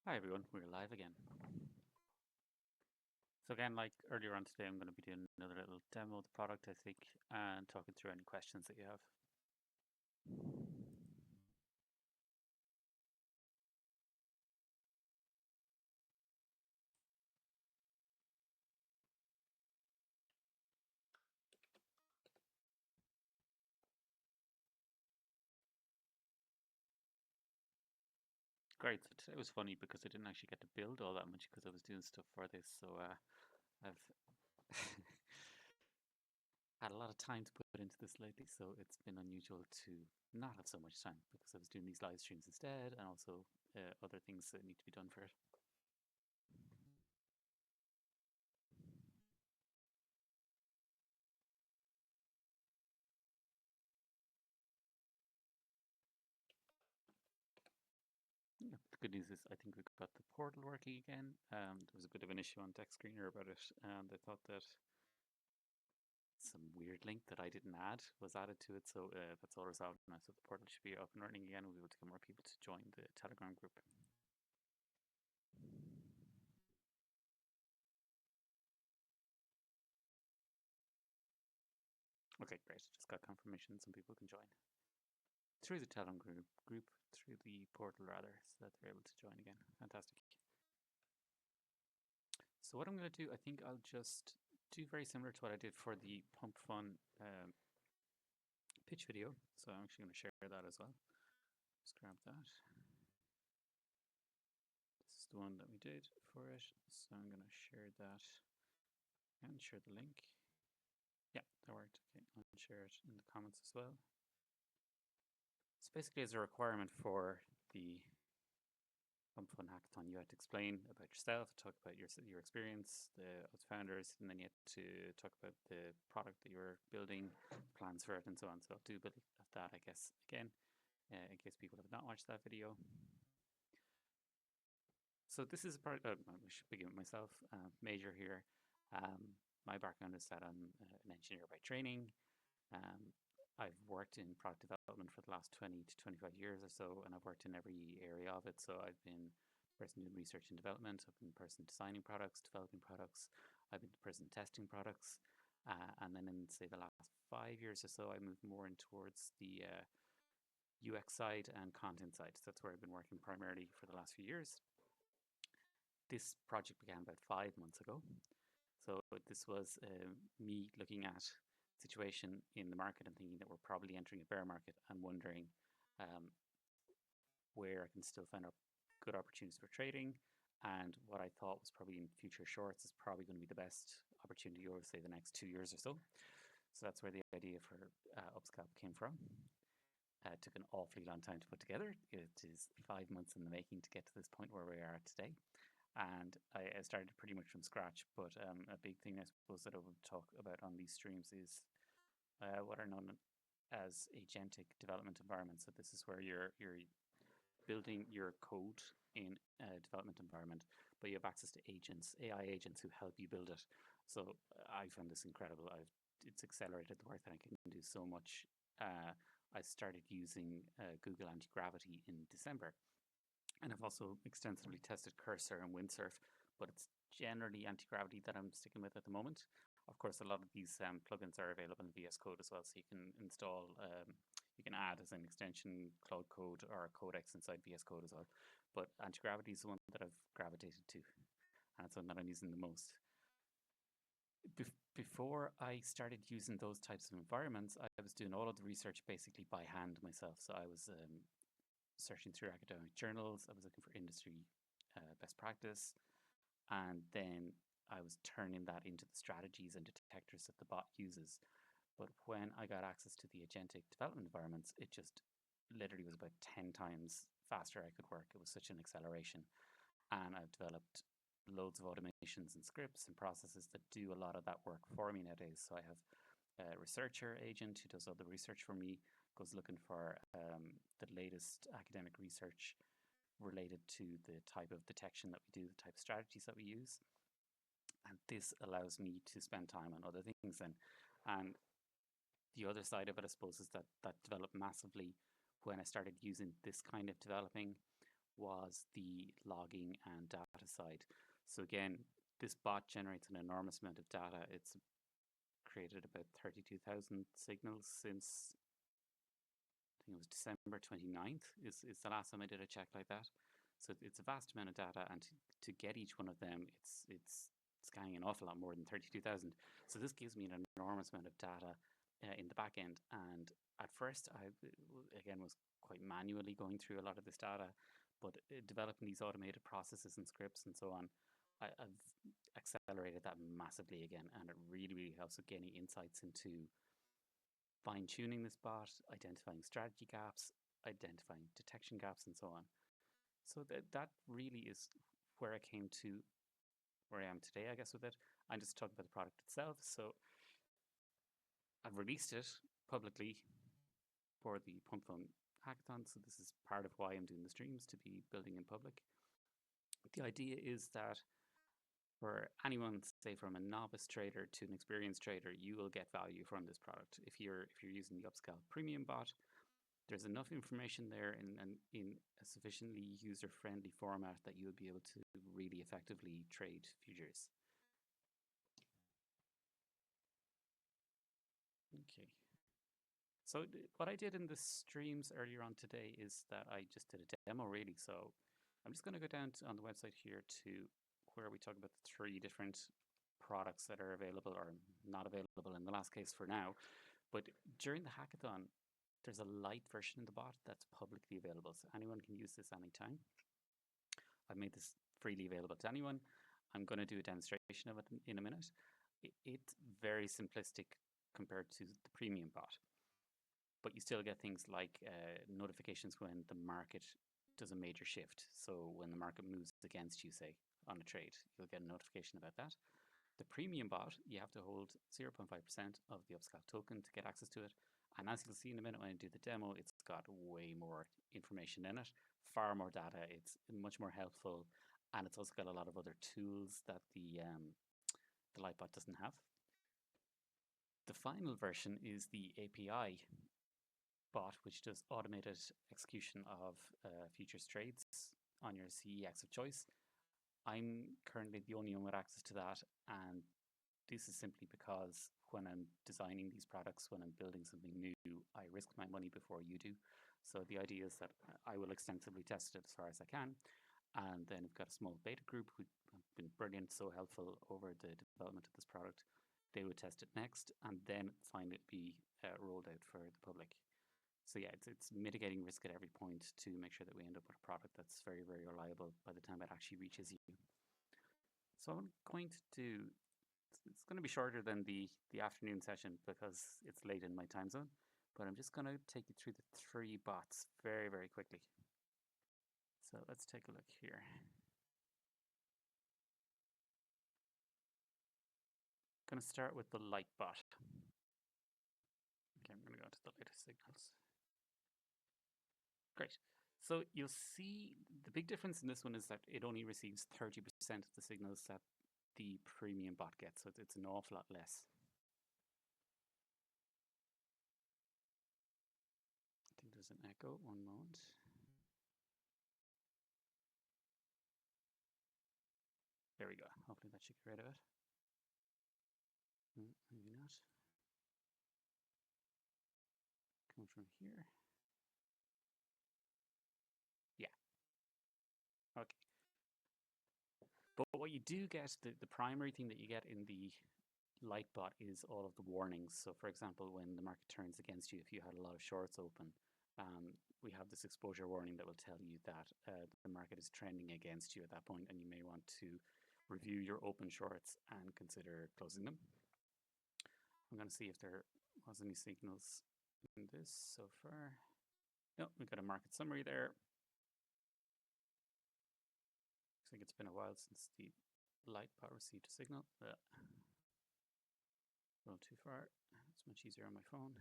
Hi everyone, we're live again. So again, like earlier on today, I'm going to be doing another little demo of the product, I think, and talking through any questions that you have. Great, so today was funny because I didn't actually get to build all that much because I was doing stuff for this, so I've had a lot of time to put into this lately, so it's been unusual to not have so much time because I was doing these live streams instead and also other things that need to be done for it. Yeah, the good news is I think we've got the portal working again. There was a bit of an issue on Deck Screener about it, and I thought that some weird link that I didn't add was added to it, so that's all resolved now. So the portal should be up and running again. We'll be able to get more people to join the Telegram group. Okay, great. Just got confirmation some people can join through the Telegram group, through the portal rather, so that they're able to join again. Fantastic. So what I'm going to do, I think I'll just do very similar to what I did for the PumpFun pitch video. So I'm actually going to share that as well. Just grab that. This is the one that we did for it. So I'm going to share that and share the link. Yeah, that worked. Okay, I'll share it in the comments as well. So basically, as a requirement for the PumpFun Hackathon, you had to explain about yourself, talk about your experience, the founders, and then you had to talk about the product that you were building, plans for it, and so on. So I'll do a bit of that, I guess, again, in case people have not watched that video. So this is part. I should begin with myself. Major here. My background is that I'm an engineer by training. I've worked in product development for the last 20 to 25 years or so, and I've worked in every area of it. So I've been the person doing research and development, I've been the person designing products, developing products, I've been the person testing products, and then in, say, the last 5 years or so, I moved more in towards the UX side and content side. So that's where I've been working primarily for the last few years. This project began about 5 months ago. So this was me looking at situation in the market and thinking that we're probably entering a bear market and wondering where I can still find good opportunities for trading, and what I thought was probably in future shorts is probably going to be the best opportunity over, say, the next 2 years or so. So that's where the idea for UpScalp came from. It took an awfully long time to put together. It is 5 months in the making to get to this point where we are at today. And I started pretty much from scratch, but a big thing I suppose that I would talk about on these streams is what are known as agentic development environments. So this is where you're building your code in a development environment, but you have access to agents, AI agents who help you build it. So I found this incredible. It's accelerated the work that I can do so much. I started using Google Anti-Gravity in December. And I've also extensively tested Cursor and Windsurf, but it's generally anti-gravity that I'm sticking with at the moment. Of course, a lot of these plugins are available in VS Code as well, so you can install, you can add as an extension Cloud Code or a codex inside VS Code as well. But anti-gravity is the one that I've gravitated to, and it's one that I'm using the most. Before I started using those types of environments, I was doing all of the research basically by hand myself. So I was searching through academic journals. I was looking for industry best practice, and then I was turning that into the strategies and detectors that the bot uses. But when I got access to the agentic development environments, it just literally was about 10 times faster I could work. It was such an acceleration. And I've developed loads of automations and scripts and processes that do a lot of that work for me nowadays. So I have a researcher agent who does all the research for me, goes looking for the latest academic research related to the type of detection that we do, the type of strategies that we use. And this allows me to spend time on other things then. And the other side of it, I suppose, is that developed massively when I started using this kind of developing, was the logging and data side. So again, this bot generates an enormous amount of data. It's created about 32,000 signals since I think it was December 29th is the last time I did a check like that. So it's a vast amount of data, and to get each one of them, it's scanning an awful lot more than 32,000. So this gives me an enormous amount of data in the back end. And at first, I again was quite manually going through a lot of this data, but developing these automated processes and scripts and so on, I've accelerated that massively again, and it really, really helps with gaining insights into fine-tuning this bot, identifying strategy gaps, identifying detection gaps, and so on. So that really is where I came to where I am today, I guess, with it. I'm just talking about the product itself. So I've released it publicly for the PumpFun Hackathon. So this is part of why I'm doing the streams, to be building in public. The idea is that for anyone, say from a novice trader to an experienced trader, you will get value from this product. If you're using the UpScalp premium bot, there's enough information there in a sufficiently user-friendly format that you'll be able to really effectively trade futures. Okay. So what I did in the streams earlier on today is that I just did a demo, really. So I'm just going to go down on the website here to where we talk about the 3 different products that are available or not available in the last case for now. But during the hackathon, there's a light version of the bot that's publicly available, so anyone can use this anytime. I've made this freely available to anyone. I'm going to do a demonstration of it in a minute. It's very simplistic compared to the premium bot, but you still get things like notifications when the market does a major shift. So when the market moves against you, say, on a trade, you'll get a notification about that. The premium bot, you have to hold 0.5% of the UpScalp token to get access to it. And as you'll see in a minute when I do the demo, it's got way more information in it, far more data. It's much more helpful, and it's also got a lot of other tools that the Lightbot doesn't have. The final version is the API bot, which does automated execution of futures trades on your CEX of choice. I'm currently the only one with access to that, and this is simply because when I'm designing these products, when I'm building something new, I risk my money before you do. So the idea is that I will extensively test it as far as I can. And then we've got a small beta group who have been brilliant, so helpful over the development of this product. They would test it next, and then finally be rolled out for the public. So yeah, it's mitigating risk at every point to make sure that we end up with a product that's very, very reliable by the time it actually reaches you. So what I'm going to do, it's going to be shorter than the afternoon session because it's late in my time zone, but I'm just going to take you through the 3 bots very, very quickly. So let's take a look here. I'm going to start with the light bot. Okay, I'm going to go to the latest signals. Great. So you'll see the big difference in this one is that it only receives 30% of the signals that the premium bot gets, so it's an awful lot less. I think there's an echo, one moment. There we go. Hopefully that should get rid of it. Maybe not. Come from here. Yeah. Okay. But what you do get, the primary thing that you get in the Lightbot is all of the warnings. So for example, when the market turns against you, if you had a lot of shorts open, we have this exposure warning that will tell you that the market is trending against you at that point, and you may want to review your open shorts and consider closing them. I'm going to see if there was any signals in this so far. No, we've got a market summary there. Looks like it's been a while since the Lightbot received a signal. A little too far. It's much easier on my phone.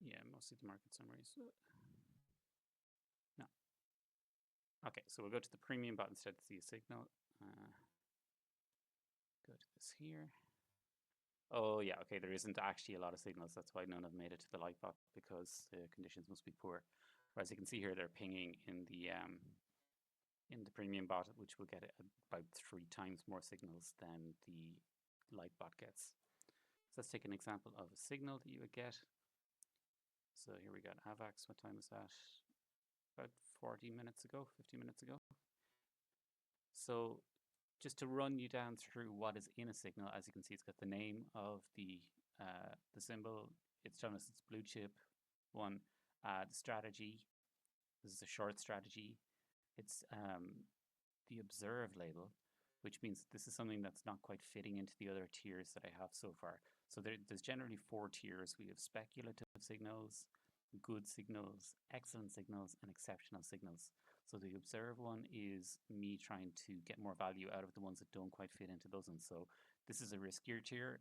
Yeah, mostly the market summaries. No. Okay, so we'll go to the premium bot instead to see a signal. Go to this here. Oh yeah, okay, there isn't actually a lot of signals. That's why none have made it to the Lightbot, because the conditions must be poor. Whereas you can see here, they're pinging in the premium bot, which will get about 3 times more signals than the light bot gets. So let's take an example of a signal that you would get. So here we got AVAX. What time is that? About 40 minutes ago, 50 minutes ago. So just to run you down through what is in a signal, as you can see, it's got the name of the symbol. It's telling us it's blue chip one. The strategy. This is a short strategy. It's the observe label, which means this is something that's not quite fitting into the other tiers that I have so far. So there's generally 4 tiers. We have speculative signals, good signals, excellent signals, and exceptional signals. So the observe one is me trying to get more value out of the ones that don't quite fit into those ones. So this is a riskier tier.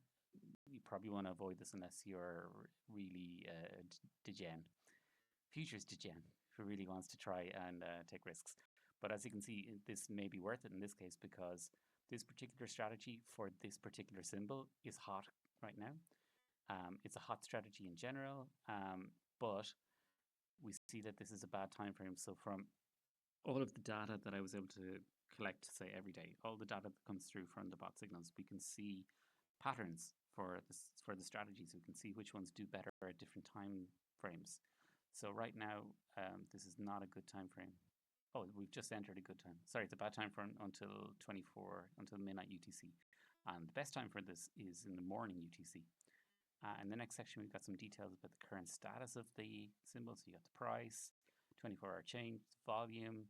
You probably want to avoid this unless you're really degen. Futures degen, who really wants to try and take risks. But as you can see, this may be worth it in this case because this particular strategy for this particular symbol is hot right now. It's a hot strategy in general, but we see that this is a bad time frame. So from all of the data that I was able to collect, say every day, all the data that comes through from the bot signals, we can see patterns for the strategies. We can see which ones do better at different time frames. So right now, this is not a good time frame. Oh, we've just entered a good time. Sorry, it's a bad time for until midnight UTC. And the best time for this is in the morning UTC. In the next section, we've got some details about the current status of the symbol. So you got the price, 24-hour change, volume,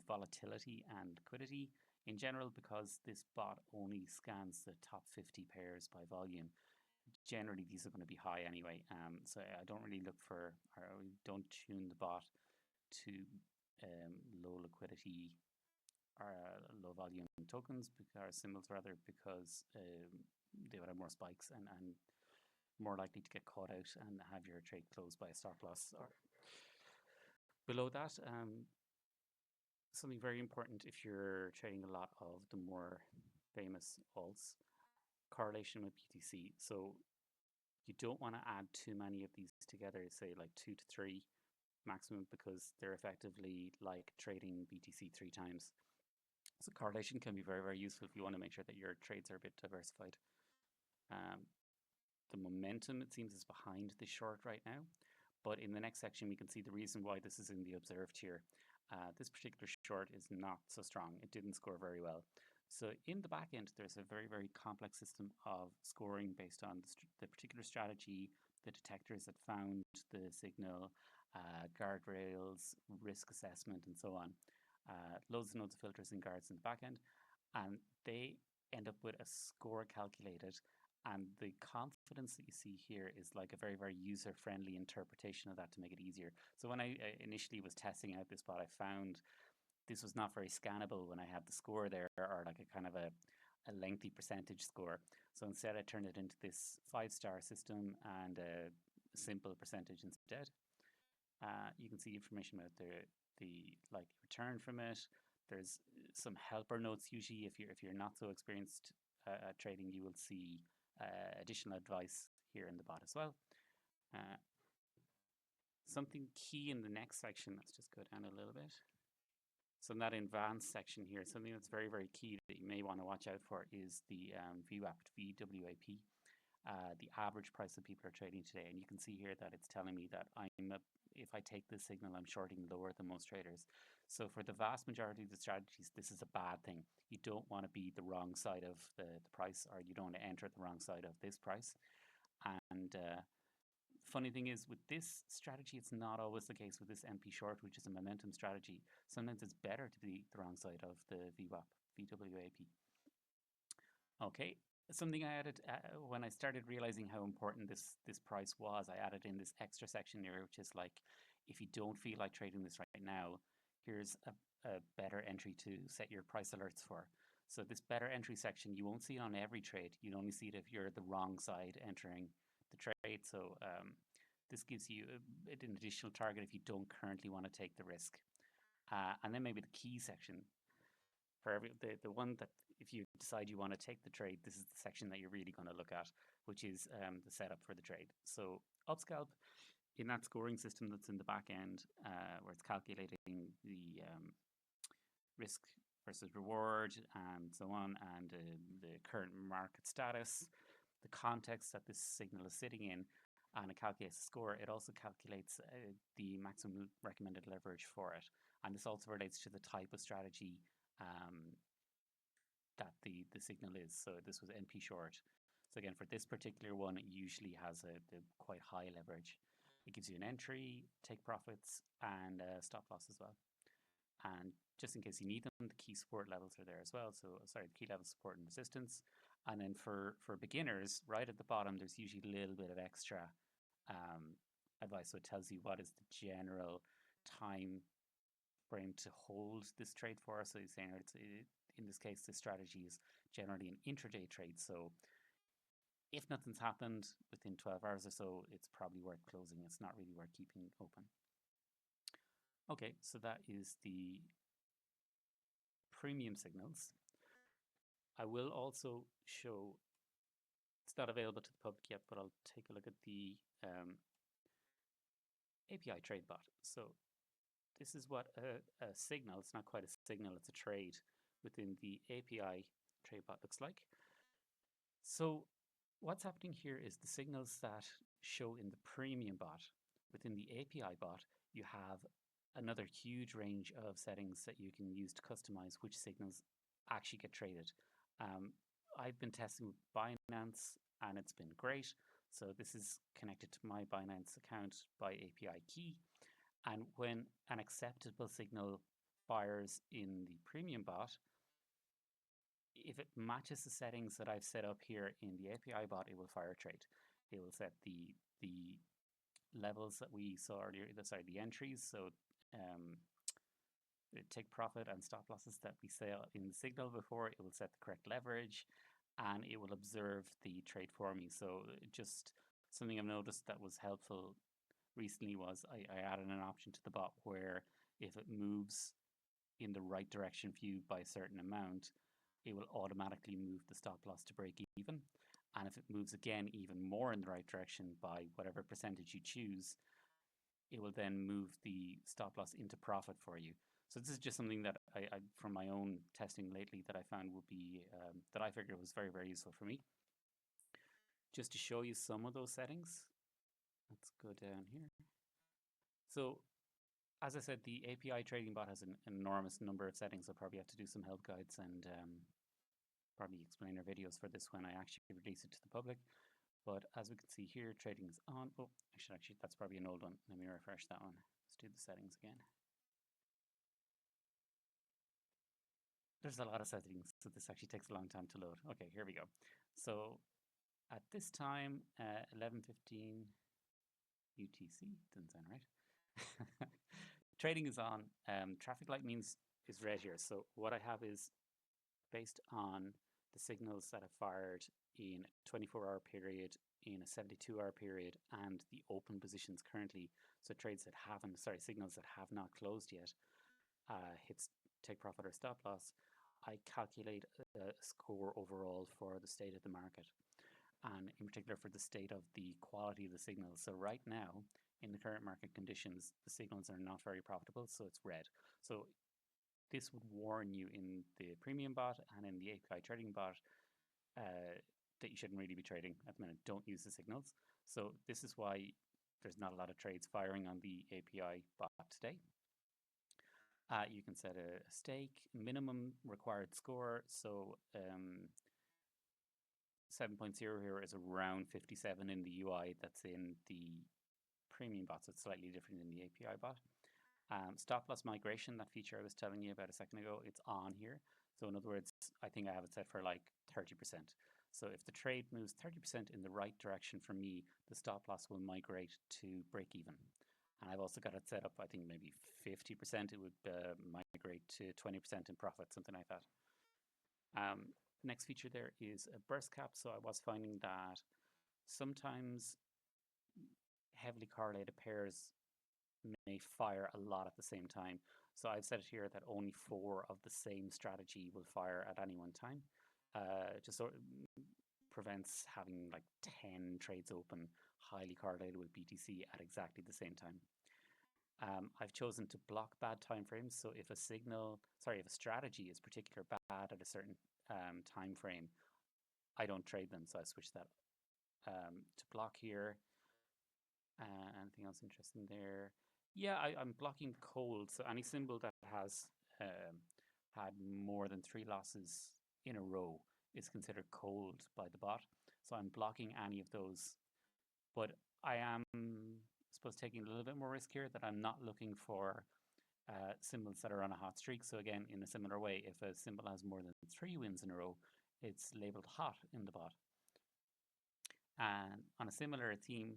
volatility, and liquidity. In general, because this bot only scans the top 50 pairs by volume, generally these are going to be high anyway. So I don't really look for, or we don't tune the bot to low liquidity or low volume tokens, or symbols rather, because they would have more spikes and more likely to get caught out and have your trade closed by a stop loss. Or below that, something very important if you're trading a lot of the more famous alts, correlation with BTC. So you don't want to add too many of these together, say like 2 to 3 maximum, because they're effectively like trading BTC 3 times. So correlation can be very, very useful if you want to make sure that your trades are a bit diversified. The momentum, it seems, is behind the short right now. But in the next section, we can see the reason why this is in the observed tier. This particular short is not so strong. It didn't score very well. So in the back end, there's a very, very complex system of scoring based on the particular strategy, the detectors that found the signal, guardrails, risk assessment, and so on. Loads and loads of filters and guards in the back end. And they end up with a score calculated. And the confidence that you see here is like a very, very user-friendly interpretation of that to make it easier. So when I initially was testing out this bot, I found this was not very scannable when I had the score there, or like a kind of a lengthy percentage score. So instead I turned it into this 5-star system and a simple percentage instead. You can see information about the likely return from it. There's some helper notes. Usually if you're not so experienced at trading, you will see additional advice here in the bot as well. Something key in the next section, let's just go down a little bit. So in that advanced section here, something that's very, very key that you may want to watch out for is the VWAP, VWAP, the average price that people are trading today. And you can see here that it's telling me that if I take this signal, I'm shorting lower than most traders. So for the vast majority of the strategies, this is a bad thing. You don't want to be the wrong side of the price, or you don't want to enter the wrong side of this price. And funny thing is, with this strategy, it's not always the case with this MP short, which is a momentum strategy. Sometimes it's better to be the wrong side of the VWAP, VWAP. Okay, something I added when I started realizing how important this price was, I added in this extra section here, which is like, if you don't feel like trading this right now, here's a better entry to set your price alerts for. So this better entry section, you won't see it on every trade. You'd only see it if you're the wrong side entering the trade. So this gives you an additional target if you don't currently want to take the risk. And then maybe the key section for the one that if you decide you want to take the trade, this is the section that you're really going to look at, which is the setup for the trade. So UpScalp in that scoring system that's in the back end, where it's calculating the risk versus reward and so on, and the current market status, the context that this signal is sitting in, and it calculates the score, it also calculates the maximum recommended leverage for it. And this also relates to the type of strategy that the signal is. So this was NP short. So again, for this particular one, it usually has a quite high leverage. It gives you an entry, take profits, and stop loss as well. And just in case you need them, the key support levels are there as well. So sorry, the key level support and resistance. And then for beginners, right at the bottom, there's usually a little bit of extra advice. So it tells you what is the general time frame to hold this trade for. So he's saying in this case, this strategy is generally an intraday trade. So if nothing's happened within 12 hours or so, it's probably worth closing. It's not really worth keeping open. Okay, so that is the premium signals. I will also show, it's not available to the public yet, but I'll take a look at the API trade bot. So this is what a signal, it's not quite a signal, it's a trade within the API trade bot looks like. So what's happening here is the signals that show in the premium bot. Within the API bot, you have another huge range of settings that you can use to customize which signals actually get traded. I've been testing with Binance and it's been great. So this is connected to my Binance account by API key. And when an acceptable signal fires in the premium bot, if it matches the settings that I've set up here in the API bot, it will fire a trade. It will set the levels that we saw earlier, the entries. So take profit and stop losses that we saw in the signal before. It will set the correct leverage and it will observe the trade for me. So just something I've noticed that was helpful recently was I added an option to the bot where if it moves in the right direction for you by a certain amount, it will automatically move the stop loss to break even. And if it moves again even more in the right direction by whatever percentage you choose, it will then move the stop loss into profit for you. So this is just something that I from my own testing lately that I found would be, that I figured was very, very useful for me. Just to show you some of those settings, let's go down here. So as I said, the API trading bot has an enormous number of settings. I'll probably have to do some help guides and probably explainer videos for this when I actually release it to the public. But as we can see here, trading is on. Oh, actually, that's probably an old one. Let me refresh that one. Let's do the settings again. There's a lot of settings, so this actually takes a long time to load. Okay, here we go. So at this time, 11:15 UTC, doesn't sound right. Trading is on. Traffic light means is red here. So what I have is based on the signals that have fired in a 24-hour period, in a 72-hour period, and the open positions currently. So trades that haven't, signals that have not closed yet, hits take profit or stop loss. I calculate a score overall for the state of the market, and in particular for the state of the quality of the signals. So right now, in the current market conditions, the signals are not very profitable, so it's red. So this would warn you in the premium bot and in the API trading bot that you shouldn't really be trading at the minute. Don't use the signals. So this is why there's not a lot of trades firing on the API bot today. You can set a stake, minimum required score. So 7.0 here is around 57 in the UI. That's in the premium bot, so it's slightly different in the API bot. Stop loss migration, that feature I was telling you about a second ago, it's on here. So in other words, I think I have it set for like 30%. So if the trade moves 30% in the right direction for me, the stop loss will migrate to break even. And I've also got it set up, I think maybe 50%, it would migrate to 20% in profit, something like that. Next feature there is a burst cap. So I was finding that sometimes heavily correlated pairs may fire a lot at the same time. So I've set it here that only 4 of the same strategy will fire at any one time. Just so prevents having like 10 trades open highly correlated with BTC at exactly the same time. I've chosen to block bad timeframes. So if a strategy is particularly bad at a certain time frame, I don't trade them. So I switch that to block here. Anything else interesting there? Yeah, I'm blocking cold. So any symbol that has had more than 3 losses in a row is considered cold by the bot. So I'm blocking any of those. But I am, I suppose, taking a little bit more risk here that I'm not looking for symbols that are on a hot streak. So again, in a similar way, if a symbol has more than 3 wins in a row, it's labeled hot in the bot. And on a similar theme,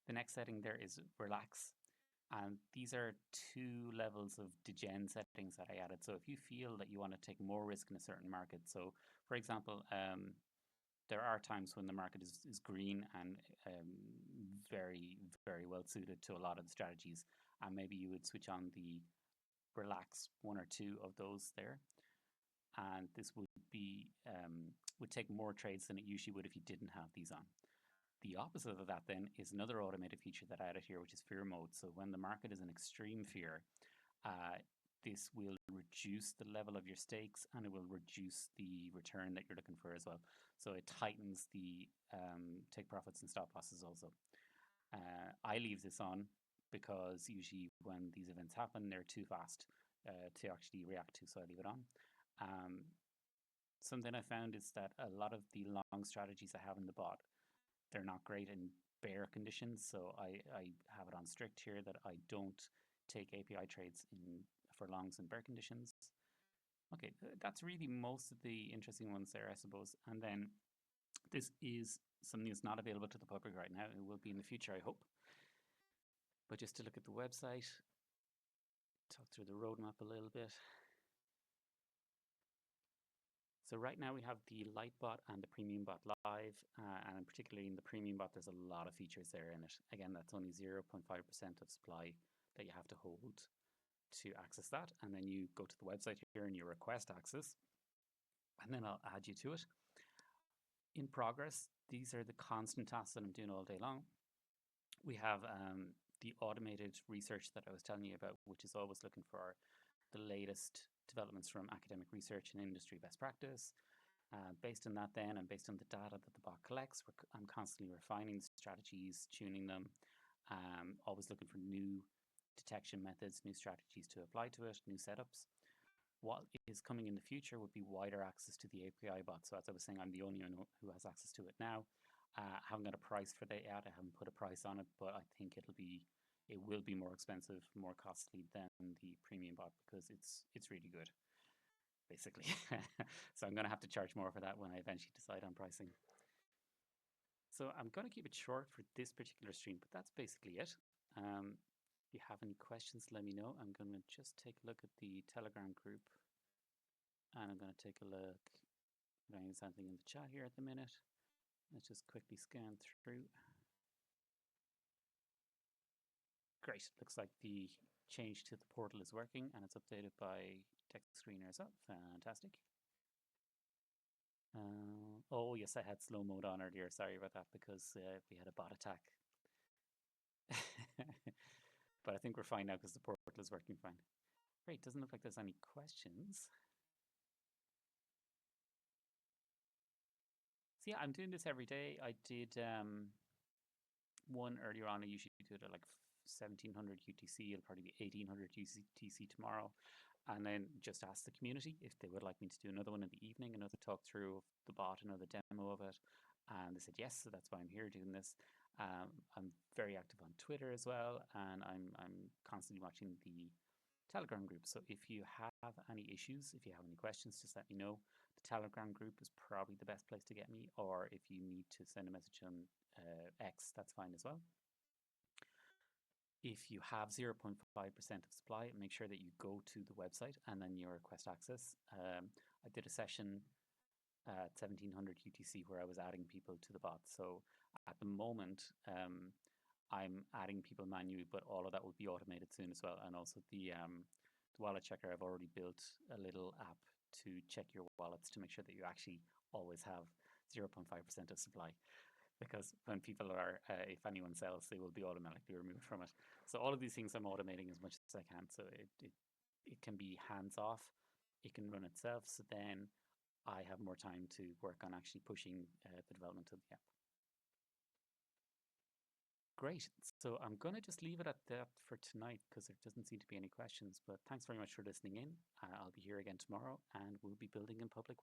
the next setting there is relax. And these are 2 levels of degen settings that I added. So if you feel that you want to take more risk in a certain market, so for example, there are times when the market is green and very, very well suited to a lot of the strategies. And maybe you would switch on the relax 1 or 2 of those there. And this would be would take more trades than it usually would if you didn't have these on. The opposite of that then is another automated feature that I added here, which is fear mode. So when the market is in extreme fear, this will reduce the level of your stakes and it will reduce the return that you're looking for as well. So it tightens the take profits and stop losses also. I leave this on because usually when these events happen, they're too fast to actually react to, so I leave it on. Something I found is that a lot of the long strategies I have in the bot, they're not great in bear conditions, so I have it on strict here that I don't take API trades for longs in bear conditions. Okay, that's really most of the interesting ones there, I suppose. And then this is something that's not available to the public right now. It will be in the future, I hope. But just to look at the website, talk through the roadmap a little bit. So right now we have the light bot and the premium bot live, and particularly in the premium bot, there's a lot of features there in it. Again, that's only 0.5% of supply that you have to hold to access that. And then you go to the website here and you request access, and then I'll add you to it. In progress, these are the constant tasks that I'm doing all day long. We have the automated research that I was telling you about, which is always looking for the latest developments from academic research and industry best practice. Based on that then, and based on the data that the bot collects, I'm constantly refining the strategies, tuning them, always looking for new detection methods, new strategies to apply to it, new setups. What is coming in the future would be wider access to the API bot. So as I was saying, I'm the only one who has access to it now. I haven't got a price for that yet. I haven't put a price on it, but I think it will be more expensive, more costly than the premium bot because it's really good, basically. So I'm going to have to charge more for that when I eventually decide on pricing. So I'm going to keep it short for this particular stream, but that's basically it. If you have any questions, let me know. I'm going to just take a look at the Telegram group, and I'm going to take a look if there's anything in the chat here at the minute. Let's just quickly scan through. Great, looks like the change to the portal is working and it's updated by text screeners. Oh, fantastic. Oh yes, I had slow mode on earlier. Sorry about that because we had a bot attack. But I think we're fine now because the portal is working fine. Great, doesn't look like there's any questions. So yeah, I'm doing this every day. I did one earlier on. I usually do it at like 1700 UTC. It'll probably be 1800 UTC tomorrow. And then just ask the community if they would like me to do another one in the evening, another talk through of the bot, another demo of it. And they said yes, so that's why I'm here doing this. I'm very active on Twitter as well, and I'm constantly watching the Telegram group. So if you have any issues, if you have any questions, just let me know. The Telegram group is probably the best place to get me, or if you need to send a message on X, that's fine as well. If you have 0.5% of supply, make sure that you go to the website and then you request access. I did a session at 1700 UTC where I was adding people to the bot. So at the moment, I'm adding people manually, but all of that will be automated soon as well. And also the wallet checker, I've already built a little app to check your wallets to make sure that you actually always have 0.5% of supply, because when people are, if anyone sells, they will be automatically removed from it. So all of these things I'm automating as much as I can. So it can be hands off, it can run itself. So then I have more time to work on actually pushing the development of the app. Great. So I'm going to just leave it at that for tonight because there doesn't seem to be any questions. But thanks very much for listening in. I'll be here again tomorrow and we'll be building in public